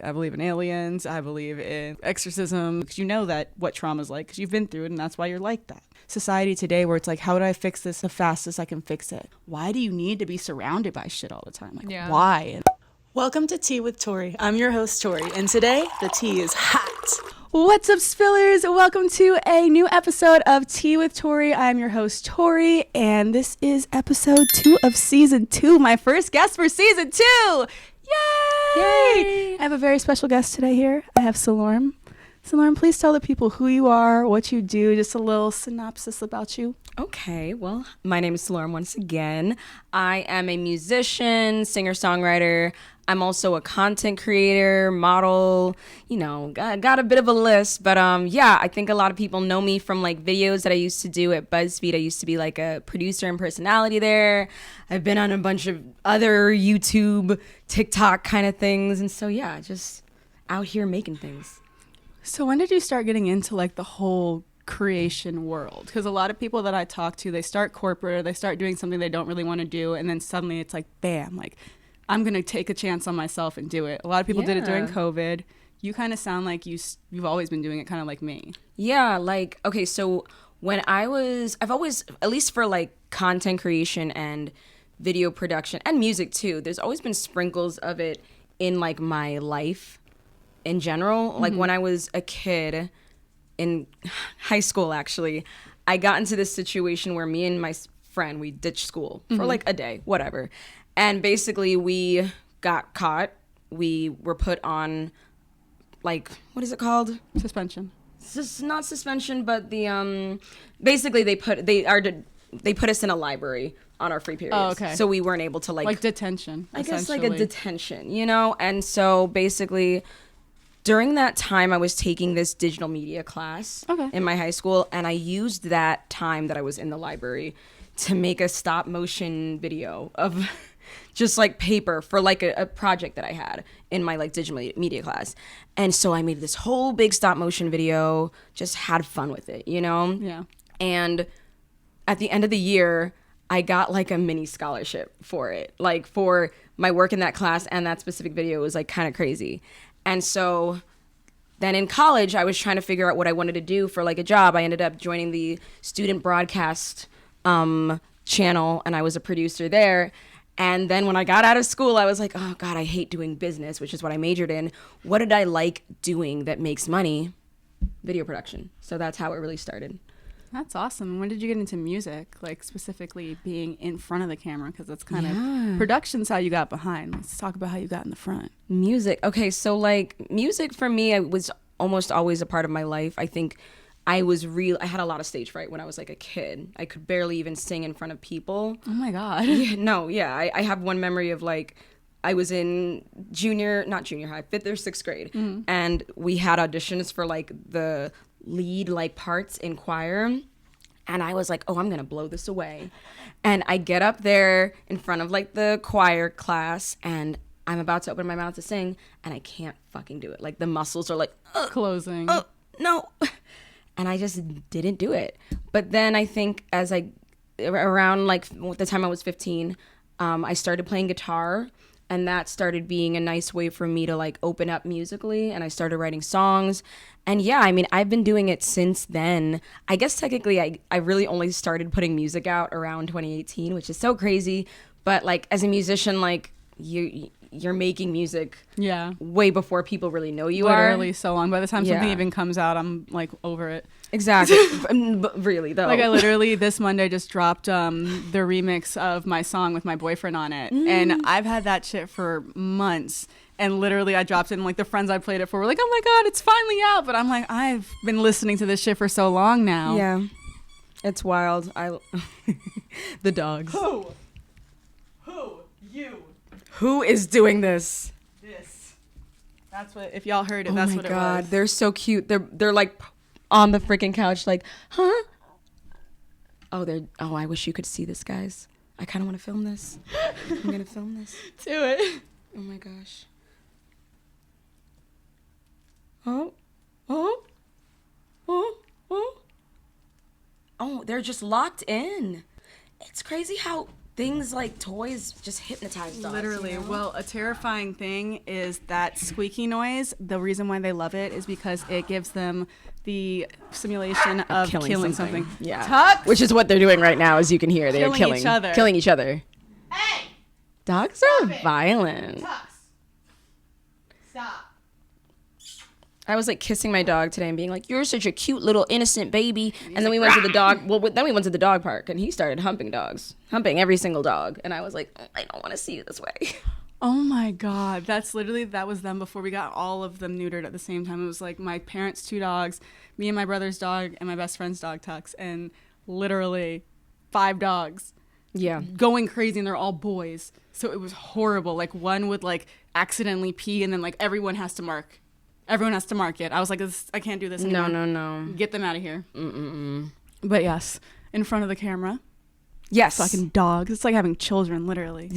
I believe in aliens. I believe in exorcism. Because you know that what trauma's like because you've been through it, and that's why you're like that. Society today where it's like, how do I fix this the fastest I can fix it? Why do you need to be surrounded by shit all the time? Like, why? Welcome to Tea with Tori. I'm your host, Tori, and today the tea is hot. What's up, Spillers? Welcome to a new episode of Tea with Tori. I'm your host, Tori, and this is episode 2 of season 2. My first guest for season 2. Yay! I have a very special guest today here. I have Selorm. Selorm, please tell the people who you are, what you do, just a little synopsis about you. Okay, well, my name is Selorm once again. I am a musician, singer-songwriter. I'm also a content creator, model, got a bit of a list. But yeah, I think a lot of people know me from like videos that I used to do at BuzzFeed. I used to be like a producer and personality there. I've been on a bunch of other YouTube, TikTok kind of things. And so, yeah, just out here making things. So when did you start getting into like the whole creation world? Because a lot of people that I talk to, they start corporate or they start doing something they don't really want to do. And then suddenly it's like, bam, like I'm going to take a chance on myself and do it. A lot of people did it during COVID. You kind of sound like you've always been doing it kind of like me. Yeah, like, okay, so when I've always, at least for like content creation and video production and music too, there's always been sprinkles of it in like my life in general. Mm-hmm. Like when I was a kid in high school, actually, I got into this situation where me and my friend, we ditched school for like a day, whatever. And basically we got caught. We were put on like, what is it called? Suspension. Not suspension, but the basically they put us in a library on our free periods. Oh, okay. So we weren't able to like detention. I guess like a detention, And so basically during that time I was taking this digital media class in my high school, and I used that time that I was in the library to make a stop motion video of just like paper for like a project that I had in my like digital media class. And so I made this whole big stop motion video, just had fun with it, Yeah. And at the end of the year, I got like a mini scholarship for it, like for my work in that class, and that specific video was like kind of crazy. And so then in college, I was trying to figure out what I wanted to do for like a job. I ended up joining the student broadcast channel, and I was a producer there. And then when I got out of school, I was like, oh God, I hate doing business, which is what I majored in. What did I like doing that makes money? Video production. So that's how it really started. That's awesome. When did you get into music, like specifically being in front of the camera? Because that's kind of production's how you got behind. Let's talk about how you got in the front. Music. Okay, so like music for me, it was almost always a part of my life. I think I had a lot of stage fright when I was like a kid. I could barely even sing in front of people. Oh my God. I have one memory of like, I was in not junior high, 5th or 6th grade. Mm-hmm. And we had auditions for like the lead like parts in choir. And I was like, oh, I'm going to blow this away. And I get up there in front of like the choir class, and I'm about to open my mouth to sing, and I can't fucking do it. Like the muscles are like, closing. No. And I just didn't do it. But then I think around like the time I was 15, I started playing guitar, and that started being a nice way for me to like open up musically, and I started writing songs. And yeah, I mean, I've been doing it since then. I guess technically I really only started putting music out around 2018, which is so crazy. But like as a musician, like you're making music way before people really know you literally so long. By the time something even comes out, I'm like over it. Exactly. Really though. Like I literally this Monday just dropped the remix of my song with my boyfriend on it. And I've had that shit for months. And literally I dropped it, and like the friends I played it for were like, oh my God, it's finally out. But I'm like, I've been listening to this shit for so long now. Yeah. It's wild. The dogs. Who? You. Who is doing this? That's what, if y'all heard it, that's what it was. Oh my God, they're so cute. They're like on the freaking couch like, huh? Oh, I wish you could see this, guys. I kind of want to film this. I'm going to film this. Do it. Oh my gosh. Oh, they're just locked in. It's crazy how things like toys just hypnotize dogs. Literally. You know? Well, a terrifying thing is that squeaky noise. The reason why they love it is because it gives them the simulation of killing something. Yeah. Tux! Which is what they're doing right now, as you can hear. They're Killing each other. Killing each other. Hey! Dogs are violent. Tux. Stop. I was like kissing my dog today and being like, "You're such a cute little innocent baby." And then we went to the dog. Well, then we went to the dog park, and he started humping every single dog. And I was like, "I don't want to see you this way." Oh my God. That was them before we got all of them neutered at the same time. It was like my parents' 2 dogs, me and my brother's dog, and my best friend's dog, Tux, and literally 5 dogs. Yeah. Going crazy, and they're all boys. So it was horrible. Like one would like accidentally pee, and then like everyone has to mark it. I was like, I can't do this anymore. No. Get them out of here. But yes, in front of the camera. Yes. Fucking dogs. It's like having children, literally.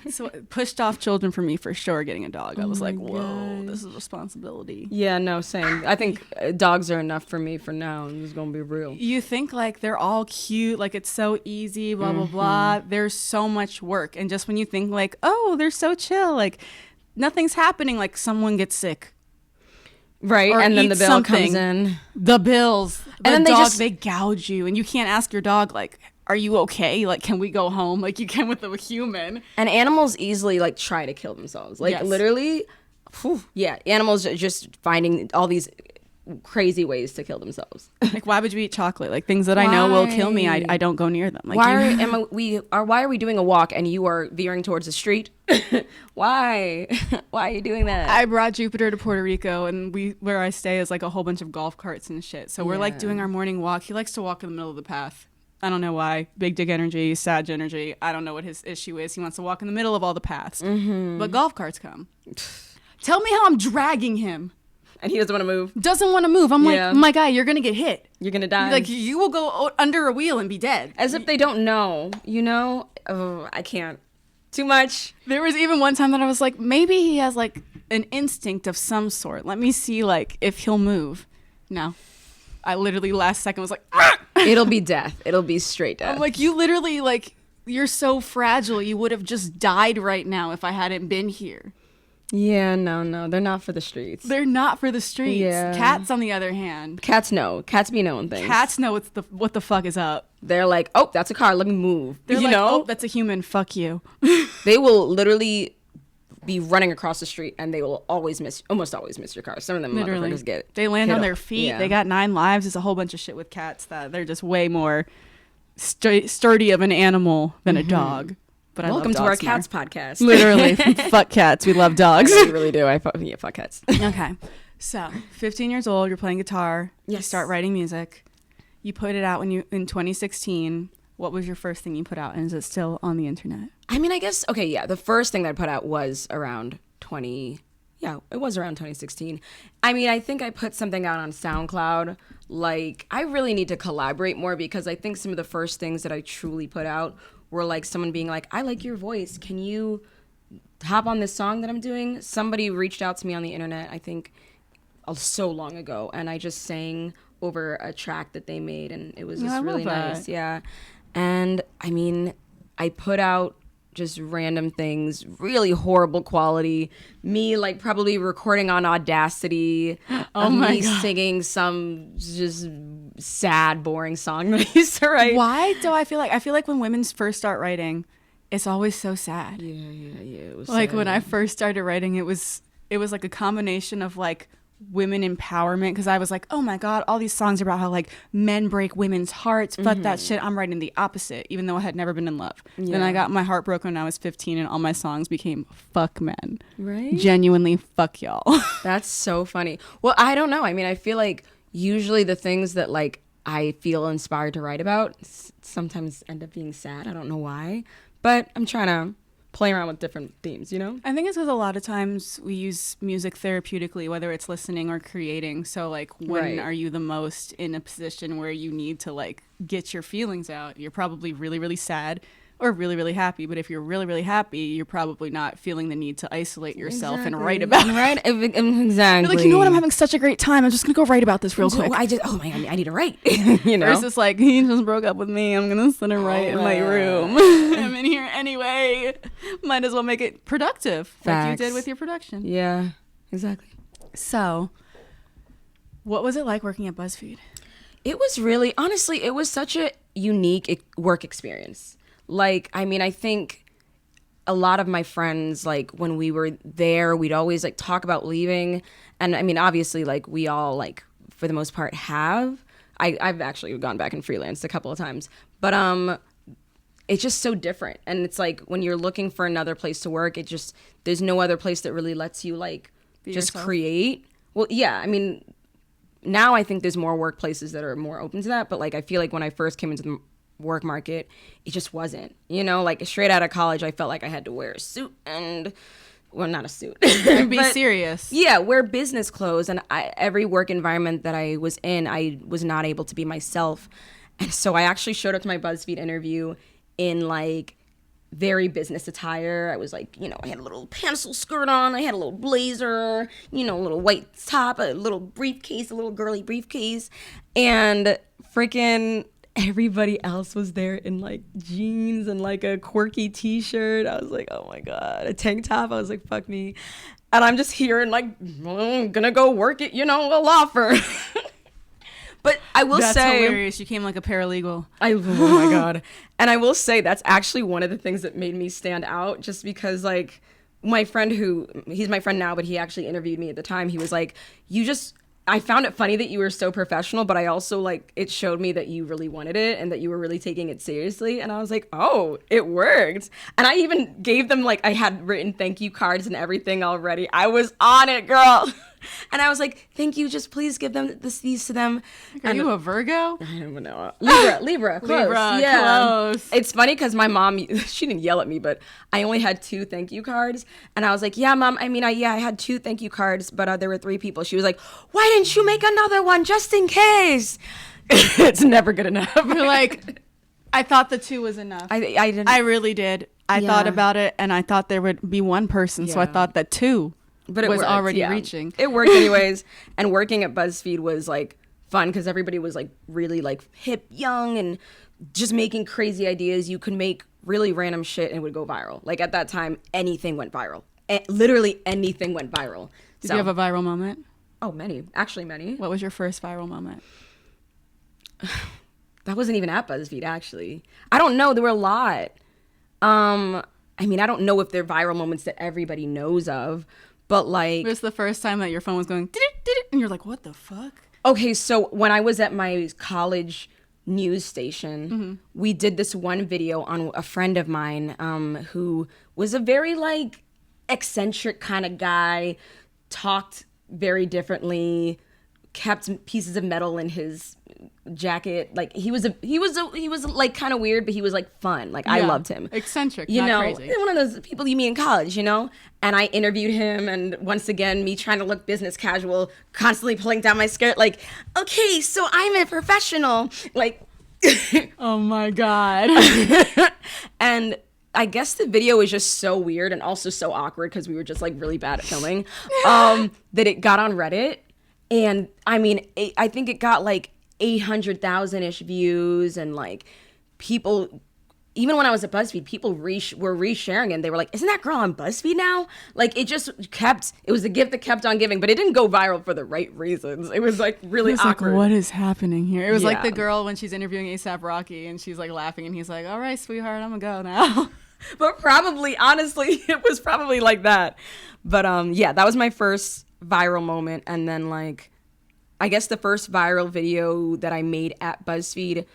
So it pushed off children for me for sure, getting a dog. I was like, whoa, this is a responsibility. Yeah, no, same. I think dogs are enough for me for now. I'm just going to be real. You think like they're all cute, like it's so easy, blah, blah, blah. There's so much work. And just when you think like, oh, they're so chill, like nothing's happening, like someone gets sick. Right, Or and then eat the bill something. comes in. The bills. And The then they gouge you. And you can't ask your dog, like, are you okay? Like, can we go home? Like you can with a human. And animals easily like try to kill themselves. Like Yes. literally, yeah, animals are just finding all these crazy ways to kill themselves. Like, why would you eat chocolate? Like, things that I know will kill me, Why? I don't go near them. Like, Why are we doing a walk and you are veering towards the street? Why? Why are you doing that? I brought Jupiter to Puerto Rico, and where I stay is like a whole bunch of golf carts and shit. So we're like doing our morning walk. He likes to walk in the middle of the path. I don't know why. Big dick energy, Sag energy. I don't know what his issue is. He wants to walk in the middle of all the paths. But golf carts come. Tell me how I'm dragging him. And he doesn't want to move. Doesn't want to move. I'm Yeah. like, my guy, you're going to get hit. You're gonna die. Like, you will go under a wheel and be dead. As if they don't know, you know? Oh, I can't. Too much. There was even one time that I was like, maybe he has like an instinct of some sort. Let me see like if he'll move. No. I literally last second was like, ah! It'll be death. It'll be straight death. I'm like, you literally like, you're so fragile. You would have just died right now if I hadn't been here. Yeah, no. They're not for the streets. They're not for the streets. Yeah. Cats, on the other hand, Cats know. Cats be knowing things. cats know what the fuck is up. They're like, oh, that's a car. Let me move. They're you like, know? oh, that's a human. Fuck you. They will literally be running across the street and they will almost always miss your car. Some of them Literally. motherfuckers get They land hit on their up. feet. Yeah. They got 9 lives. There's a whole bunch of shit with cats that they're just way more sturdy of an animal than a dog. But I Welcome love to our dogs more. cats podcast. Literally, fuck cats. We love dogs. We really do. Fuck cats. Okay, so 15 years old, you're playing guitar. You Yes. start writing music. You put it out in 2016. What was your first thing you put out, and is it still on the internet? I mean, I guess, okay, yeah. The first thing that I put out was around 2016. I mean, I think I put something out on SoundCloud. Like, I really need to collaborate more because I think some of the first things that I truly put out were like someone being like, I like your voice. Can you hop on this song that I'm doing? Somebody reached out to me on the internet, I think so long ago, and I just sang over a track that they made, and it was just I really love that. nice. Yeah. And I mean, I put out just random things, really horrible quality. Me like probably recording on Audacity. Oh my me God. singing some just sad, boring song that I used to write. Why do I feel like when women first start writing, it's always so sad. Yeah. It was Like sad. when I first started writing, it was like a combination of like women empowerment, because I was like, oh my God, all these songs are about how like men break women's hearts. Fuck that shit. I'm writing the opposite, even though I had never been in love. Then I got my heart broken when I was 15, and all my songs became fuck men. Right? Genuinely fuck y'all. That's so funny. Well, I don't know. I mean, I feel like usually the things that like I feel inspired to write about sometimes end up being sad. I don't know why, but I'm trying to play around with different themes, you know? I think it's because a lot of times we use music therapeutically, whether it's listening or creating. So like, when Right. are you the most in a position where you need to like get your feelings out? You're probably really, really sad. or really, really happy. But if you're really, really happy, you're probably not feeling the need to isolate yourself and write about it. Right? Exactly. You're like, you know what? I'm having such a great time. I'm just going to go write about this real quick. Oh my God, I need to write. You know? Versus like, he just broke up with me. I'm going to sit and write in my room. I'm in here anyway. Might as well make it productive. Facts. Like you did with your production. Yeah, exactly. So, what was it like working at BuzzFeed? It was really, honestly, it was such a unique work experience. Like, I mean, I think a lot of my friends, like, when we were there, we'd always, like, talk about leaving. And, I mean, obviously, like, we all, like, for the most part have. I've actually gone back and freelanced a couple of times. But it's just so different. And it's, like, when you're looking for another place to work, it just, there's no other place that really lets you, like, Be just yourself. create. Well, yeah, I mean, now I think there's more workplaces that are more open to that. But, like, I feel like when I first came into the work market, it just wasn't, you know, like straight out of college I felt like I had to wear a suit and, well, not a suit, And be serious. yeah, wear business clothes. And every work environment that I was in, I was not able to be myself. And so I actually showed up to my BuzzFeed interview in like very business attire. I was like, you know, I had a little pencil skirt on, I had a little blazer, you know, a little white top, a little briefcase, a little girly briefcase, and freaking everybody else was there in like jeans and like a quirky t-shirt. I was like, oh my God, a tank top. I was like, fuck me. And I'm just here and like, I'm gonna go work at, you know, a law firm. But I will That's say, hilarious. You came like a paralegal. oh my God. And I will say that's actually one of the things that made me stand out, just because like my friend he's my friend now, but he actually interviewed me at the time. He was like, I found it funny that you were so professional, but I also like, it showed me that you really wanted it and that you were really taking it seriously. And I was like, oh, it worked. And I even gave them, like, I had written thank you cards and everything already. I was on it, girl. And I was like, thank you, just please give them these to them. Are you a Virgo? I don't know. Libra, close. Libra, yeah. close. It's funny because my mom, she didn't yell at me, but I only had 2 thank you cards. And I was like, yeah, Mom, I mean, I had 2 thank you cards, but there were 3 people. She was like, why didn't you make another one just in case? It's never good enough. You're like, I thought the 2 was enough. I didn't. I really did. I Yeah. thought about it, and I thought there would be one person, so I Yeah. thought that 2 But it was worked, already yeah. reaching. It worked anyways. And working at BuzzFeed was like fun because everybody was like really like hip, young, and just making crazy ideas. You could make really random shit and it would go viral. Like at that time, anything went viral. Literally anything went viral. Did you have a viral moment? Oh, many. Actually, many. What was your first viral moment? That wasn't even at BuzzFeed, actually. I don't know. There were a lot. I mean, I don't know if they're viral moments that everybody knows of, but like... It was the first time that your phone was going, did it, and you're like, what the fuck? Okay, so when I was at my college news station, we did this one video on a friend of mine who was a very like eccentric kind of guy, talked very differently, kept pieces of metal in his jacket. Like he was like kind of weird, but he was like fun. Like I Yeah. loved him. Eccentric, You not know, crazy. one of those people you meet in college, you know? And I interviewed him, and once again, me trying to look business casual, constantly pulling down my skirt, like, okay, so I'm a professional. Like, Oh my God. and I guess the video was just so weird and also so awkward because we were just like really bad at filming, that it got on Reddit. And I mean, I think it got like 800,000-ish views, and like people, even when I was at BuzzFeed, people were resharing it, and they were like, isn't that girl on BuzzFeed now? Like it just it was the gift that kept on giving, but it didn't go viral for the right reasons. It was like really It was like, awkward. what is happening here? It was like Yeah. the girl when she's interviewing A$AP Rocky and she's like laughing and he's like, all right, sweetheart, I'm gonna go now. But probably, honestly, it was probably like that. But yeah, that was my first viral moment. And then like, I guess the first viral video that I made at BuzzFeed,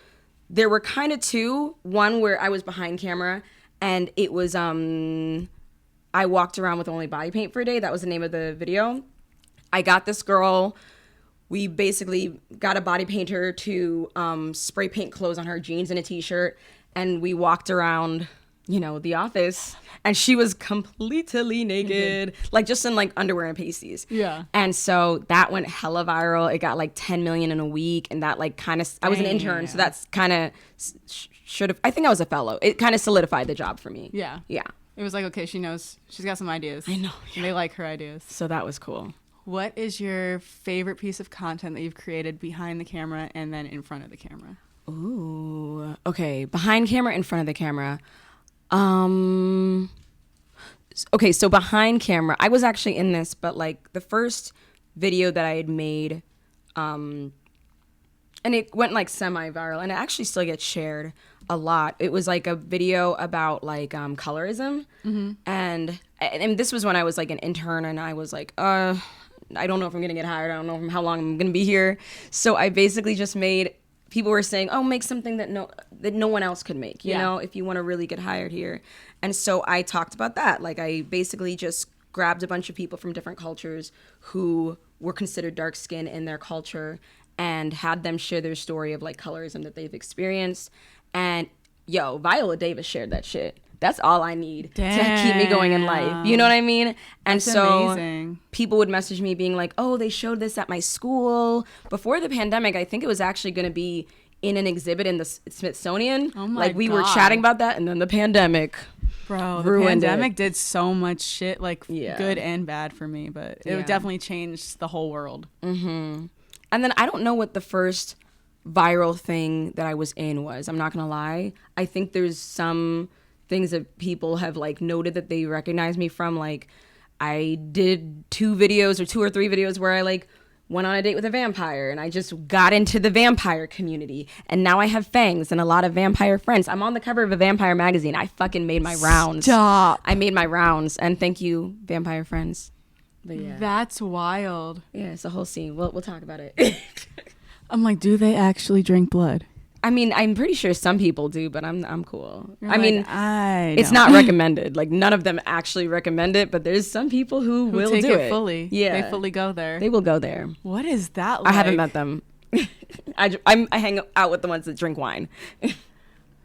there were kind of 2. One where I was behind camera, and it was I walked around with only body paint for a day. That was the name of the video. I got this girl. We basically got a body painter to spray paint clothes on her, jeans and a t-shirt, and we walked around The Office, and she was completely naked, like just in like underwear and pasties. Yeah. And so that went hella viral. It got like 10 million in a week, and that like kind of, I was an intern, so that's kind of should have. I think I was a fellow. It kind of solidified the job for me. Yeah. Yeah. It was like, okay, she knows, she's got some ideas. I know. And they like her ideas. So that was cool. What is your favorite piece of content that you've created behind the camera and then in front of the camera? Ooh. Okay. Behind camera, in front of the camera. Okay, so behind camera, I was actually in this, but like the first video that I had made, and it went like semi-viral, and it actually still gets shared a lot. It was like a video about like colorism, and this was when I was like an intern, and I was like, I don't know if I'm gonna get hired. I don't know how long I'm gonna be here. So I basically just made. People were saying, "Oh, make something that no one else could make." You know, if you want to really get hired here. And so I talked about that. Like I basically just grabbed a bunch of people from different cultures who were considered dark skinned in their culture and had them share their story of like colorism that they've experienced. And Viola Davis shared that shit. That's all I need to keep me going in life. You know what I mean? And That's so amazing. People would message me being like, "Oh, they showed this at my school." Before the pandemic, I think it was actually going to be in an exhibit in the Smithsonian. Oh my we were God. chatting about that, and then the pandemic Bro, the ruined pandemic it. did so much shit, like Yeah. good and bad for me, but it Yeah. definitely changed the whole world. And then I don't know what the first viral thing that I was in was. I'm not going to lie. I think there's some things that people have like noted that they recognize me from. Like I did 2 or 3 videos where I like went on a date with a vampire, and I just got into the vampire community, and now I have fangs and a lot of vampire friends. I'm on the cover of a vampire magazine. I fucking made my rounds. Stop. I made my rounds, and thank you, vampire friends. But yeah, That's wild. yeah, it's a whole scene. We'll talk about it. I'm like, do they actually drink blood? I mean, I'm pretty sure some people do, but I'm cool. You're I mean, I it's don't. not recommended. Like none of them actually recommend it, but there's some people who will take do it fully. Yeah, They fully go there. They will go there. What is that like? I haven't met them. I hang out with the ones that drink wine.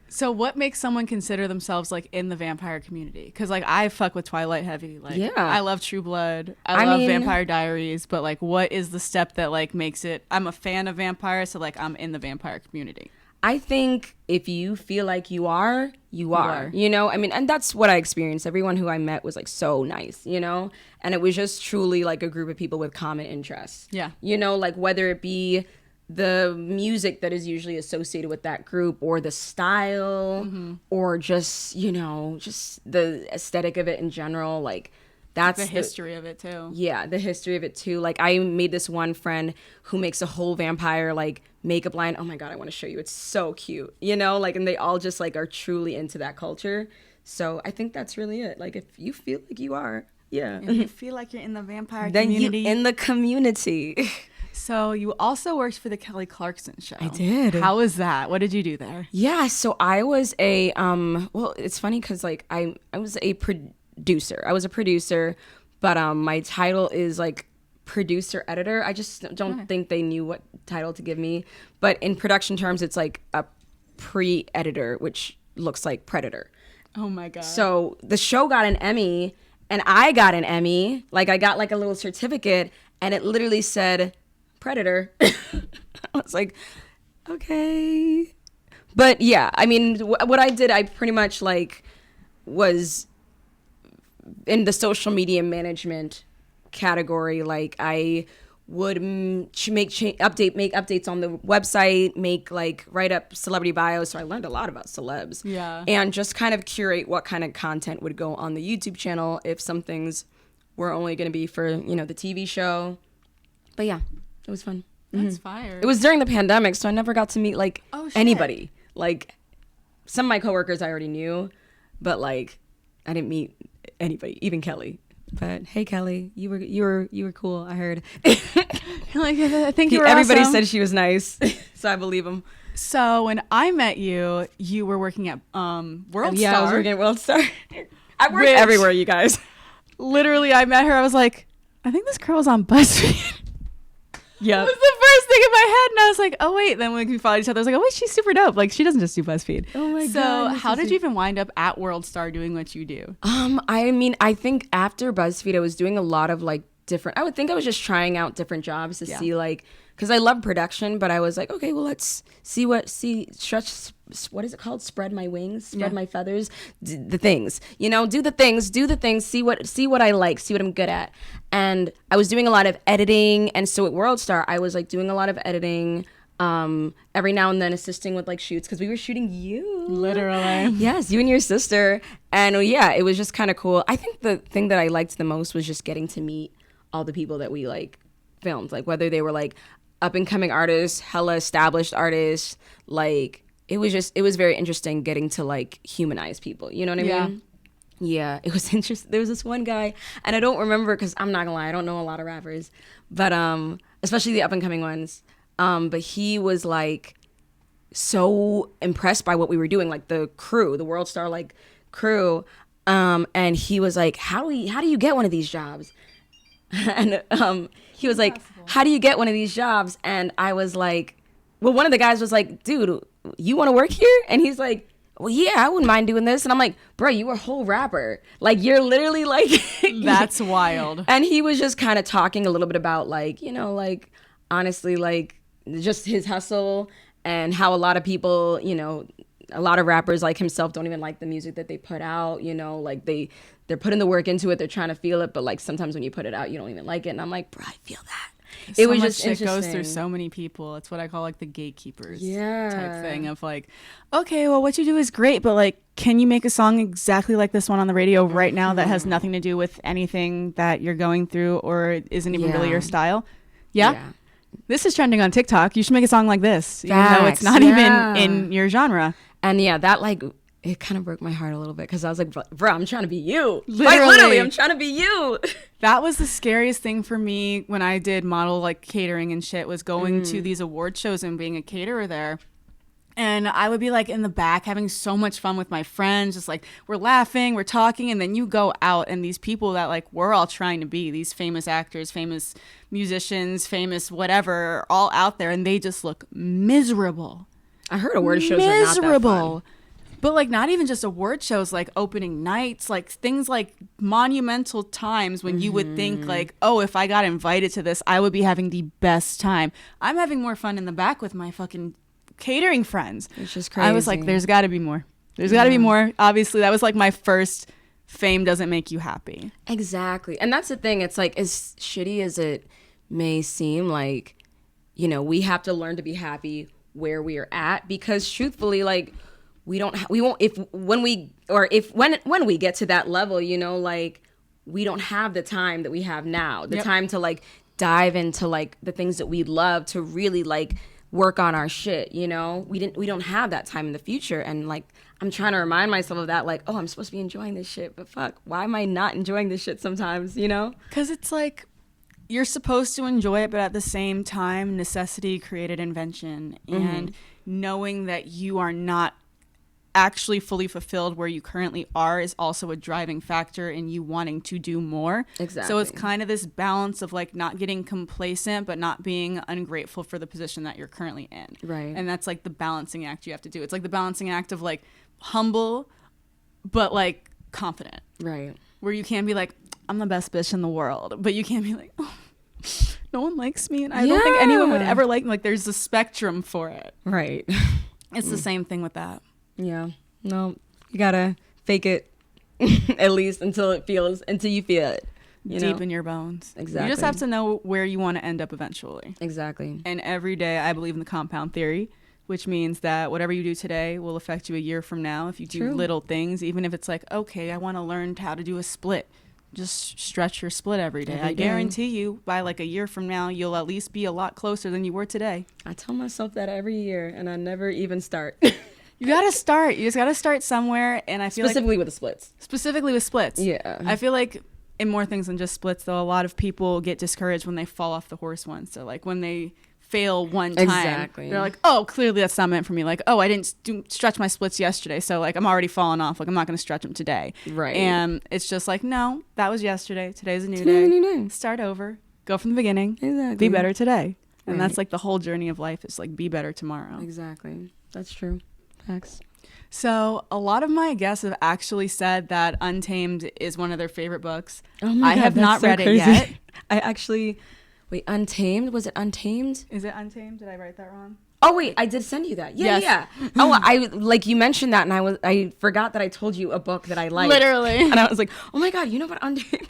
So what makes someone consider themselves like in the vampire community? Because like I fuck with Twilight heavy. Like Yeah. I love True Blood. I love mean- Vampire Diaries. But like what is the step that like makes it? I'm a fan of vampires, so like I'm in the vampire community. I think if you feel like you are, you are. You know, I mean, and that's what I experienced. Everyone who I met was like so nice, you know? And it was just truly like a group of people with common interests. Yeah. You know, like whether it be the music that is usually associated with that group or the style or just, you know, just the aesthetic of it in general. Like that's The history of it too. Yeah, the history of it too. Like I made this one friend who makes a whole vampire like makeup line. Oh my God, I want to show you. It's so cute. You know, like, and they all just like are truly into that culture. So I think that's really it. Like if you feel like you are, yeah. If you feel like you're in the vampire Then community. you in the community. So you also worked for the Kelly Clarkson show. I did. How was that? What did you do there? Yeah, so I was a well, it's funny because like I was a producer. I was a producer, but my title is like producer editor. I just don't think they knew what title to give me. But in production terms, it's like a pre-editor, which looks like predator. Oh my God. So the show got an Emmy, and I got an Emmy. Like I got like a little certificate, and it literally said predator. I was like, okay. But yeah, I mean, what I did, I pretty much like was in the social media management category. Like I would make updates on the website, write up celebrity bios. So I learned a lot about celebs. Yeah. And just kind of curate what kind of content would go on the YouTube channel if some things were only going to be for, you know, the TV show. But yeah, it was fun. That's fire. It was during the pandemic, so I never got to meet like Oh, shit. anybody. Like some of my coworkers I already knew, but like I didn't meet anybody, even Kelly. But hey, Kelly, you were cool. I heard. like, I think you were Everybody awesome. said she was nice, so I believe them. So when I met you, you were working at Worldstar. Yeah, I was working at Worldstar. I worked Which- everywhere, you guys. Literally, I met her. I was like, I think this girl was on BuzzFeed. Yeah. That was the I was thinking in my head, and I was like, oh wait. Then when we followed each other, I was like, oh wait, she's super dope. Like she doesn't just do BuzzFeed. Oh my so God. how did you even wind up at Worldstar doing what you do? I mean, I think after BuzzFeed, I was doing a lot of like different. I would think I was just trying out different jobs to see like, because I love production, but I was like, okay, well, let's stretch. What is it called? Spread my wings, spread my feathers, the things, do the things, see what I like, see what I'm good at. And I was doing a lot of editing. And so at Worldstar, I was like doing a lot of editing, every now and then assisting with like shoots, because we were shooting you. Literally. Yes, you and your sister. And yeah, it was just kind of cool. I think the thing that I liked the most was just getting to meet all the people that we like filmed, like whether they were like up and coming artists, hella established artists, like it was very interesting getting to like humanize people. You know what I mean? Yeah, it was interesting. There was this one guy, and I don't remember because I'm not gonna lie, I don't know a lot of rappers, but especially the up and coming ones. But he was like so impressed by what we were doing, like the crew, the Worldstar like crew, and he was like, how do you get one of these jobs? And he was like, how do you get one of these jobs? And I was like, well, one of the guys was like, dude, you want to work here? And he's like, well, yeah, I wouldn't mind doing this. And I'm like, bro, you a whole rapper. Like, you're literally like... That's wild. And he was just kind of talking a little bit about like, like, honestly, like, just his hustle and how a lot of people, a lot of rappers like himself don't even like the music that they put out, like they're putting the work into it, they're trying to feel it, but like sometimes when you put it out, you don't even like it. And I'm like, bro, I feel that. It was just interesting. It goes through so many people. It's what I call like the gatekeepers type thing of like, okay, well, what you do is great, but like, can you make a song exactly like this one on the radio right now that has nothing to do with anything that you're going through or isn't even really your style? Yeah. This is trending on TikTok. You should make a song like this, even though it's not even in your genre. And yeah, that like, it kind of broke my heart a little bit because I was like, bro, I'm trying to be you. Literally, I'm trying to be you. That was the scariest thing for me when I did model like catering and shit, was going to these award shows and being a caterer there. And I would be like in the back having so much fun with my friends, just like we're laughing, we're talking, and then you go out and these people that like we're all trying to be, these famous actors, famous musicians, famous whatever, are all out there and they just look miserable. I heard award shows are not that fun. But like not even just award shows, like opening nights, like things like monumental times when you would think like, oh, if I got invited to this, I would be having the best time. I'm having more fun in the back with my fucking catering friends. It's just crazy. I was like, there's got to be more. There's got to be more. Obviously, that was like my first fame doesn't make you happy. Exactly. And that's the thing. It's like, as shitty as it may seem, like, we have to learn to be happy where we are at, because truthfully, like, when we get to that level, like, we don't have the time that we have now, the time to like dive into like the things that we love, to really like work on our shit. We don't have that time in the future. And like, I'm trying to remind myself of that, like, oh, I'm supposed to be enjoying this shit, but fuck, why am I not enjoying this shit sometimes? Because it's like, you're supposed to enjoy it, but at the same time, necessity created invention. And knowing that you are not actually fully fulfilled where you currently are is also a driving factor in you wanting to do more. Exactly. So it's kind of this balance of like not getting complacent, but not being ungrateful for the position that you're currently in. Right. And that's like the balancing act you have to do. It's like the balancing act of like humble, but like confident. Right. Where you can't be like, I'm the best bitch in the world, but you can't be like, oh, no one likes me, and I don't think anyone would ever like me. Like, there's a spectrum for it. Right. It's the same thing with that. Yeah. No, you gotta fake it at least until you feel it. Deep in your bones. Exactly. You just have to know where you want to end up eventually. Exactly. And every day I believe in the compound theory, which means that whatever you do today will affect you a year from now. If you do little things, even if it's like, okay, I want to learn how to do a split. Just stretch your split every day. I guarantee you by like a year from now, you'll at least be a lot closer than you were today. I tell myself that every year and I never even start. You gotta start. You just gotta start somewhere. And I feel specifically with the splits. Specifically with splits. Yeah. I feel like in more things than just splits, though, a lot of people get discouraged when they fall off the horse once. So like when they fail one time, they're like, oh, clearly that's not meant for me. Like, oh, I didn't stretch my splits yesterday, so like I'm already falling off. Like I'm not gonna stretch them today. Right. And it's just like, no, that was yesterday. Today's a new day. New day. Start over. Go from the beginning. Exactly. Be better today. And that's like the whole journey of life is like be better tomorrow. Exactly. That's true. Facts. So a lot of my guests have actually said that Untamed is one of their favorite books. Oh my I God, have that's not so read crazy. it yet. I actually, wait, Untamed? Was it Untamed? Is it Untamed? Did I write that wrong? Oh wait, I did send you that. Yeah, Yes. yeah. Oh, I like you mentioned that, and I forgot that I told you a book that I liked. Literally. And I was like, oh my God, you know what Untamed?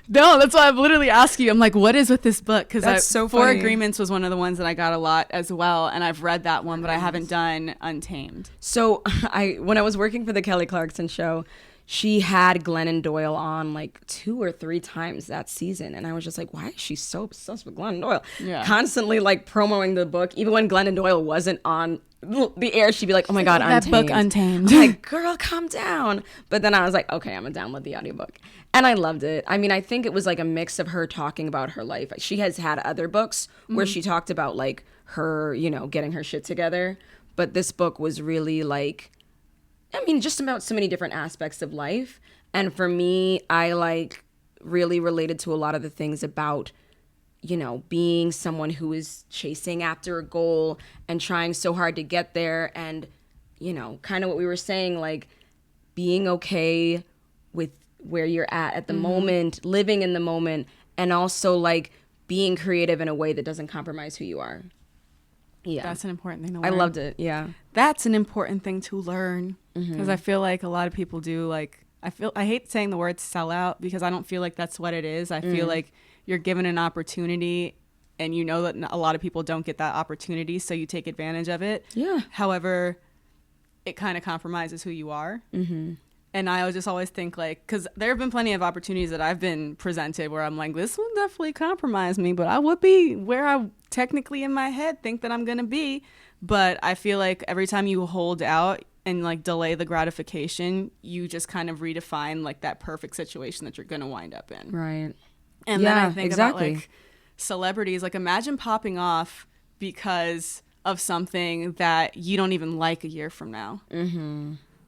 No, that's why I've literally asked you. I'm like, what is with this book? Because That's so Four funny. Agreements was one of the ones that I got a lot as well, and I've read that one, but I haven't done Untamed. So when I was working for the Kelly Clarkson show, she had Glennon Doyle on like 2 or 3 times that season, and I was just like, why is she so obsessed with Glennon Doyle? Yeah. Constantly like promoting the book, even when Glennon Doyle wasn't on the air, she'd be like, oh my God, That Untamed. book, Untamed. I'm like, girl, calm down. But then I was like, okay, I'm gonna download the audiobook. And I loved it. I mean, I think it was like a mix of her talking about her life. She has had other books where she talked about like her, you know, getting her shit together. But this book was really like, I mean, just about so many different aspects of life. And for me, I like really related to a lot of the things about, you know, being someone who is chasing after a goal and trying so hard to get there. And, you know, kind of what we were saying, like being okay with where you're at the moment, living in the moment, and also like being creative in a way that doesn't compromise who you are. Yeah. That's an important thing to I learn. loved it. Yeah. That's an important thing to learn because I feel like a lot of people do like I hate saying the word sellout because I don't feel like that's what it is. I feel like you're given an opportunity and you know that a lot of people don't get that opportunity, so you take advantage of it. Yeah. However, it kind of compromises who you are. And I would just always think like, because there have been plenty of opportunities that I've been presented where I'm like, this will definitely compromise me, but I would be where I technically in my head think that I'm going to be. But I feel like every time you hold out and like delay the gratification, you just kind of redefine like that perfect situation that you're going to wind up in. Right. And Yeah, then I think exactly. about like celebrities, like imagine popping off because of something that you don't even like a year from now.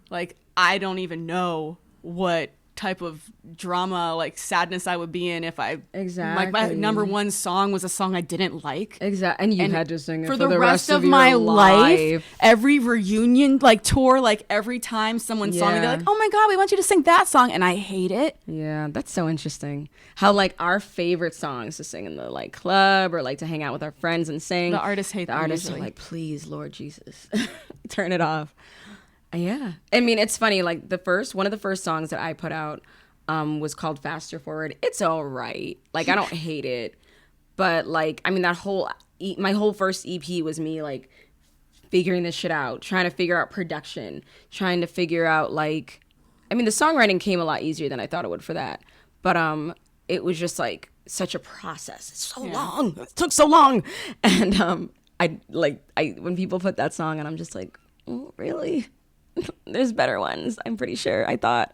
Like, I don't even know what type of drama, like sadness I would be in if I, like my number one song was a song I didn't like. Exactly. And you had to sing it for the rest of my life. Every reunion, like tour, like every time someone saw me, they're like, oh my God, we want you to sing that song. And I hate it. Yeah, that's so interesting. How like our favorite songs to sing in the like club or like to hang out with our friends and sing. The artists hate the them artists usually. are like, please, Lord Jesus, turn it off. Yeah. I mean, it's funny. Like one of the first songs that I put out was called Faster Forward. It's all right. Like, I don't hate it. But like, I mean, my whole first EP was me like figuring this shit out, trying to figure out production, trying to figure out like, I mean, the songwriting came a lot easier than I thought it would for that. But it was just like such a process. It's so long. It took so long. And when people put that song and I'm just like, oh, really? There's better ones, I'm pretty sure. I thought,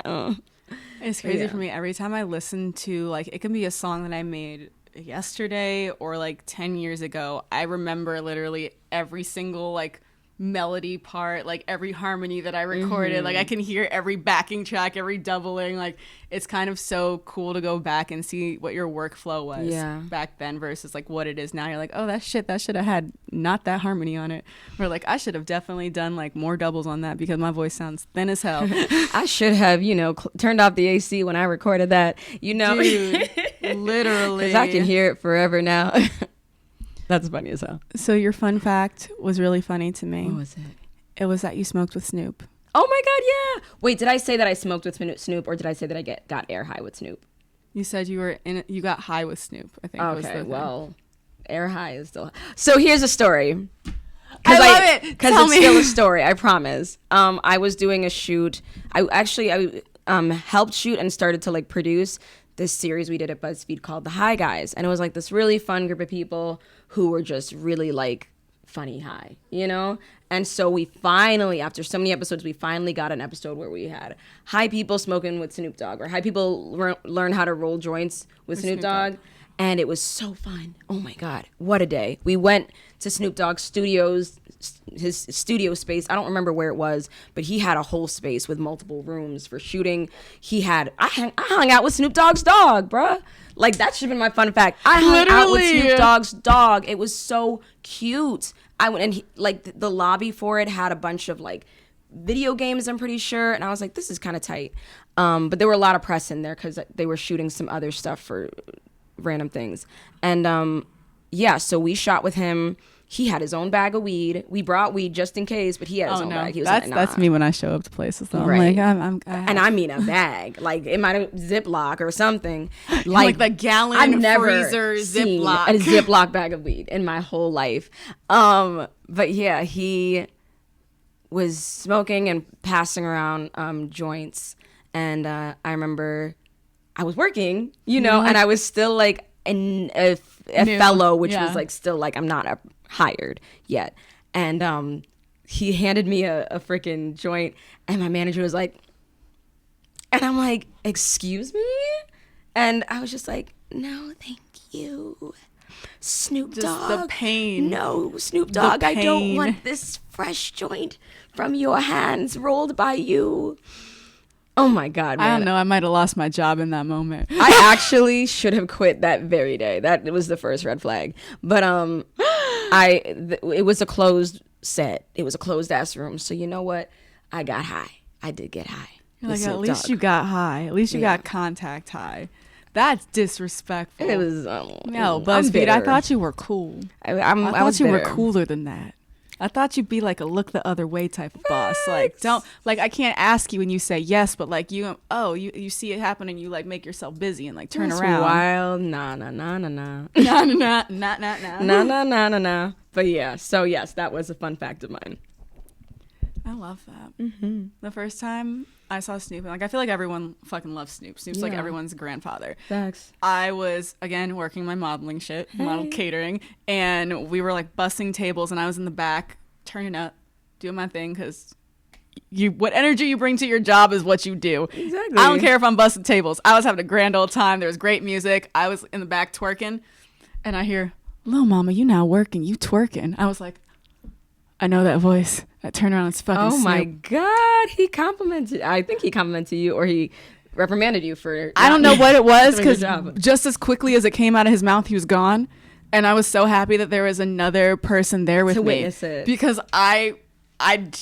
It's crazy for me. Every time I listen to, like, it can be a song that I made yesterday or like 10 years ago. I remember literally every single like melody part, like every harmony that I recorded. Like I can hear every backing track, every doubling. Like it's kind of so cool to go back and see what your workflow was back then versus like what it is now. You're like, oh, that should have had not that harmony on it. Or like I should have definitely done like more doubles on that because my voice sounds thin as hell. I should have, turned off the AC when I recorded that, Dude, literally. because I can hear it forever now. That's funny as hell. So your fun fact was really funny to me. What was it? It was that you smoked with Snoop. Oh my God, yeah. Wait, did I say that I smoked with Snoop or did I say that I got air high with Snoop? You said you got high with Snoop, I think. Was the Okay, thing. well, air high is still. So here's a story. I love it. Because Tell it's me. still a story, I promise. I was doing a shoot. I helped shoot and started to like produce this series we did at BuzzFeed called The High Guys. And it was like this really fun group of people who were just really like funny high, And so we finally, after so many episodes, we finally got an episode where we had high people smoking with Snoop Dogg or high people learn how to roll joints with Snoop Dogg. And it was so fun. Oh my God, what a day. We went to Snoop Dogg's studios, his studio space. I don't remember where it was, but he had a whole space with multiple rooms for shooting. I hung out with Snoop Dogg's dog, bruh. Like, that should have been my fun fact. I hung out with Literally. Snoop Dogg's dog. It was so cute. I went and the lobby for it had a bunch of like video games, I'm pretty sure, and I was like, this is kind of tight. But there were a lot of press in there because they were shooting some other stuff for random things. And yeah, so we shot with him. He had his own bag of weed. We brought weed just in case, but he had his own bag. He was like, nah. That's me when I show up to places. Though. Right. I'm like, And I mean a bag. Like, it might have Ziploc or something. like the gallon I've never freezer seen Ziploc. a Ziploc bag of weed in my whole life. But yeah, he was smoking and passing around joints. And I remember I was working, and I was still like a fellow, which was like still like, I'm not hired yet. And he handed me a freaking joint, and my manager was like, and I'm like, excuse me? And I was just like, no, thank you. Snoop Just Dogg. the pain. No, Snoop Dogg, I don't pain. want this fresh joint from your hands rolled by you. Oh my God, man. I don't know. I might have lost my job in that moment. I actually should have quit that very day. That was the first red flag. But it was a closed set. It was a closed ass room. So you know what? I got high. I did get high. You're like, with at Snoop least Dogg. you got high. At least you got contact high. That's disrespectful. It was No, I'm BuzzFeed, I bitter. thought you were cool. I I was thought you were bitter. cooler than that. I thought you'd be like a look the other way type of boss. Like, don't, like, I can't ask you when you say yes, but like you see it happen and you like make yourself busy and like turn That's around. wild. Nah. Nah. But yeah, so yes, that was a fun fact of mine. I love that. Mm-hmm. The first time I saw Snoop, and like I feel like everyone fucking loves Snoop. Snoop's like Yeah. everyone's grandfather. Facts. I was again working my modeling shit, model catering, and we were like bussing tables, and I was in the back turning up, doing my thing because what energy you bring to your job is what you do. Exactly. I don't care if I'm bussing tables. I was having a grand old time. There was great music. I was in the back twerking, and I hear, "Lil Mama, you now working? You twerking?" I was like, I know that voice. That turnaround is fucking Oh Snoop. my God, he complimented. I think he complimented you, or he reprimanded you for. I don't know what it was doing your because job. just as quickly as it came out of his mouth, he was gone. And I was so happy that there was another person there with To me. witness it. Because I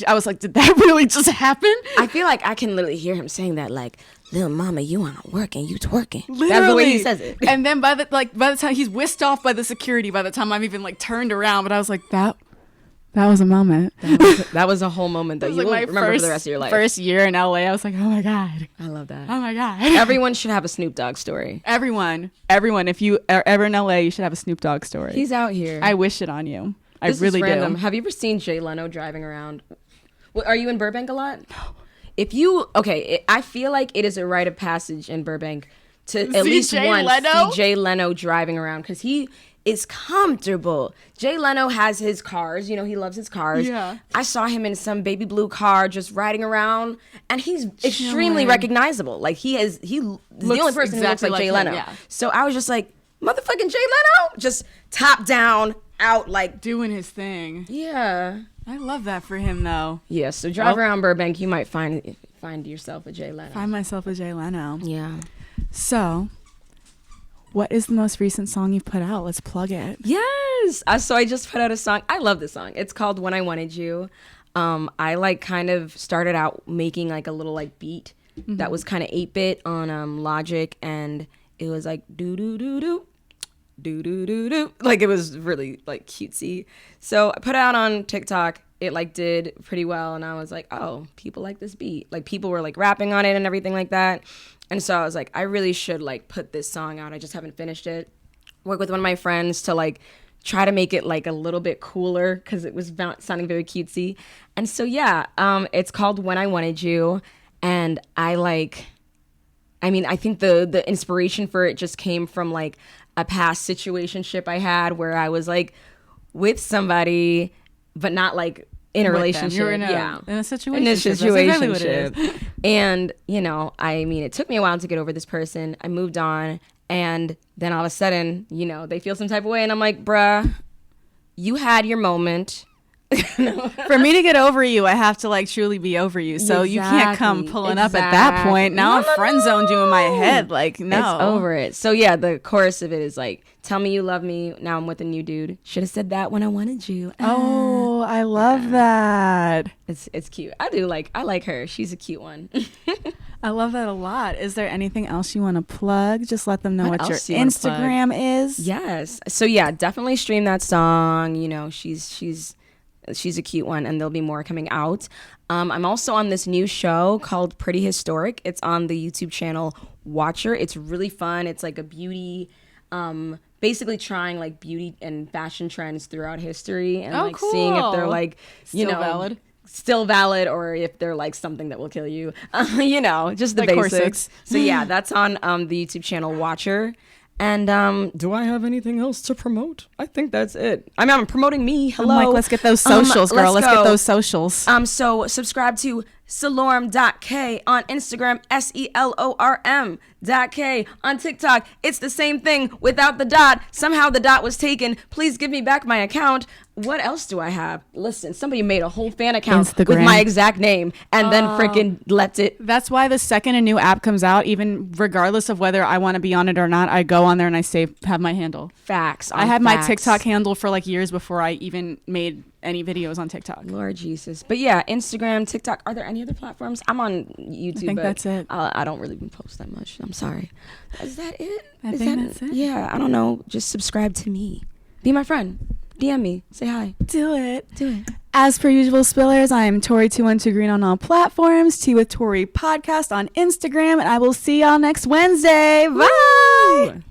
was like, did that really just happen? I feel like I can literally hear him saying that, like, "Little mama, you aren't working, you twerking." Literally. That's the way he says it. And then by the time he's whisked off by the security, by the time I'm even like turned around, but I was like, that was a moment. That was a whole moment that It was you will like my remember for the rest of your life. First year in LA, I was like, oh my God. I love that. Oh my God. Everyone should have a Snoop Dogg story. Everyone, if you are ever in LA, you should have a Snoop Dogg story. He's out here. I wish it on you. I This really is random. do. Have you ever seen Jay Leno driving around? Are you in Burbank a lot? No. I feel like it is a rite of passage in Burbank to at See least Jay once Leno? see Jay Leno driving around because he is comfortable. Jay Leno has his cars. He loves his cars. Yeah. I saw him in some baby blue car just riding around, and he's extremely Chilling. recognizable. Like he is the only person who looks exactly like Jay like him, Leno. yeah. So I was just like, motherfucking Jay Leno, just top down out like, Doing his thing. yeah. I love that for him, though. Yeah, so drive around Burbank, you might find yourself a Jay Leno. Find myself a Jay Leno. Yeah. So, what is the most recent song you've put out? Let's plug it. Yes. So I just put out a song. I love this song. It's called When I Wanted You. I like kind of started out making like a little like beat that was kind of 8-bit on Logic, and it was like do do do do do do do do, like it was really like cutesy. So I put it out on TikTok. It like did pretty well, and I was like, oh, people like this beat. Like people were like rapping on it and everything like that. And so I was like, I really should like put this song out. I just haven't finished it. Work with one of my friends to like try to make it like a little bit cooler because it was sounding very cutesy. And so yeah, it's called When I Wanted You, and I think the inspiration for it just came from like a past situationship I had where I was like with somebody, but not like in a With them. relationship. You're in a situation. In a That's exactly what situationship. it is. And, it took me a while to get over this person. I moved on, and then all of a sudden, they feel some type of way, and I'm like, bruh, you had your moment. For me to get over you, I have to like truly be over you. So you can't come pulling up at that point. Now I'm friend zoned you in my head. Like, no. It's over it. So yeah, the chorus of it is like, tell me you love me. Now I'm with a new dude. Should have said that when I wanted you. Oh, I love that. It's cute. I like her. She's a cute one. I love that a lot. Is there anything else you want to plug? Just let them know what your else do you wanna Instagram is. Yes. So yeah, definitely stream that song. You know, she's a cute one, and there'll be more coming out. I'm also on this new show called Pretty Historic. It's on the YouTube channel Watcher. It's really fun. It's like a beauty, basically trying like beauty and fashion trends throughout history, and cool. seeing if they're like, Still valid, or if they're like something that will kill you. Just the like basics. corsets. So yeah, that's on the YouTube channel Watcher. And do I have anything else to promote? I think that's it. I mean, I'm promoting me. Hello. I'm like, let's get those socials, girl. Let's get those socials. So subscribe to Selorm.k on Instagram, Selorm.k on TikTok. It's the same thing without the dot. Somehow the dot was taken. Please give me back my account. What else do I have? Listen, somebody made a whole fan account with my exact name and then freaking left it. That's why the second a new app comes out, even regardless of whether I want to be on it or not, I go on there and I have my handle. Facts. I had my TikTok handle for like years before I even made any videos on TikTok. Lord Jesus. But yeah, Instagram, TikTok. Are there any other platforms? I'm on YouTube. I think that's it. I don't really post that much. I'm sorry. Is that it? I think that's it. Yeah, I don't know. Just subscribe to me. Be my friend. DM me. Say hi. Do it. Do it. As per usual, Spillers, I am Tori212Green on all platforms. Tea with Tori podcast on Instagram, and I will see y'all next Wednesday. Bye.